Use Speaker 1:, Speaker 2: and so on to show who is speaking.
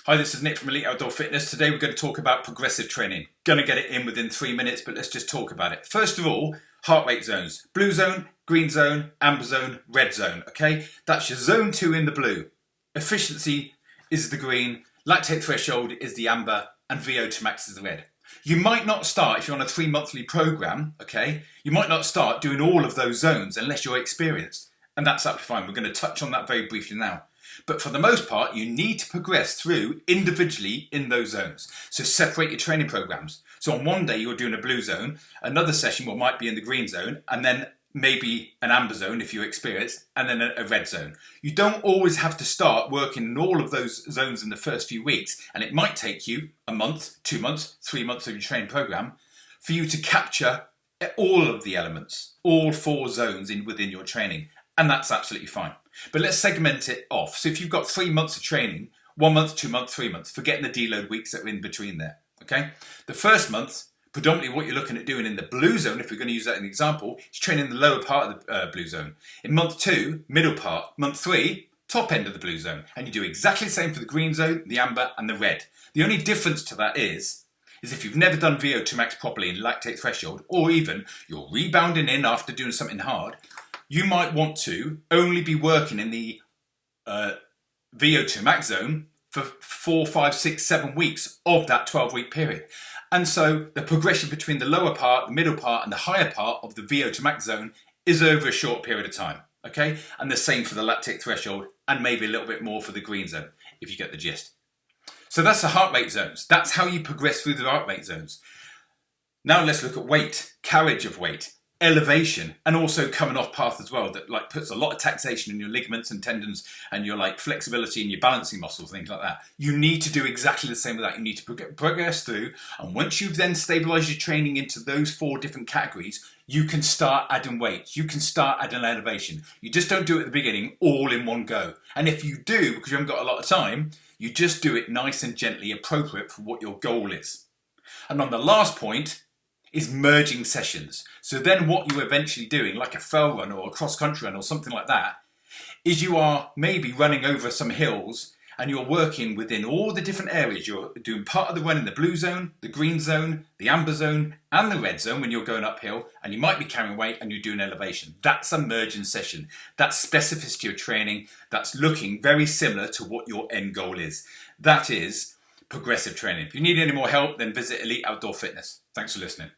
Speaker 1: Hi, this is Nick from Elite Outdoor Fitness. Today we're going to talk about progressive training. Going to get it in within 3 minutes, but let's just talk about it. First of all, heart rate zones. Blue zone, green zone, amber zone, red zone, okay? That's your zone 2 in the blue. Efficiency is the green, lactate threshold is the amber, and VO2 max is the red. You might not start, if you're on a 3-monthly program, okay, you might not start doing all of those zones unless you're experienced. And that's absolutely fine. We're going to touch on that very briefly now. But for the most part, you need to progress through individually in those zones. So separate your training programs. So on one day you're doing a blue zone, another session might be in the green zone, and then maybe an amber zone if you're experienced, and then a red zone. You don't always have to start working in all of those zones in the first few weeks, and it might take you a month, 2 months, 3 months of your training program for you to capture all of the elements, all 4 zones within your training. And that's absolutely fine. But let's segment it off. So if you've got 3 months of training, 1 month, 2 months, 3 months, forgetting the deload weeks that are in between there, okay? The first month, predominantly what you're looking at doing in the blue zone, if we're going to use that as an example, is training the lower part of the blue zone. In month 2, middle part. Month 3, top end of the blue zone. And you do exactly the same for the green zone, the amber, and the red. The only difference to that is if you've never done VO2 max properly in lactate threshold, or even you're rebounding in after doing something hard, you might want to only be working in the VO2 max zone for 4, 5, 6, 7 weeks of that 12-week period. And so the progression between the lower part, the middle part, and the higher part of the VO2 max zone is over a short period of time, okay? And the same for the lactate threshold, and maybe a little bit more for the green zone, if you get the gist. So that's the heart rate zones. That's how you progress through the heart rate zones. Now let's look at weight, carriage of weight, elevation, and also coming off path as well. That puts a lot of taxation in your ligaments and tendons and your flexibility and your balancing muscles, things like that. You need to do exactly the same with that. You need to progress through, and once you've then stabilized your training into those 4 different categories, you can start adding weight. You can start adding elevation. You just don't do it at the beginning all in one go. And if you do, because you haven't got a lot of time, you just do it nice and gently, appropriate for what your goal is. And on the last point is merging sessions. So then what you're eventually doing, like a fell run or a cross-country run or something like that, is you are maybe running over some hills and you're working within all the different areas. You're doing part of the run in the blue zone, the green zone, the amber zone, and the red zone when you're going uphill, and you might be carrying weight and you're doing elevation. That's a merging session. That's specificity of training. That's looking very similar to what your end goal is. That is progressive training. If you need any more help, then visit Elite Outdoor Fitness. Thanks for listening.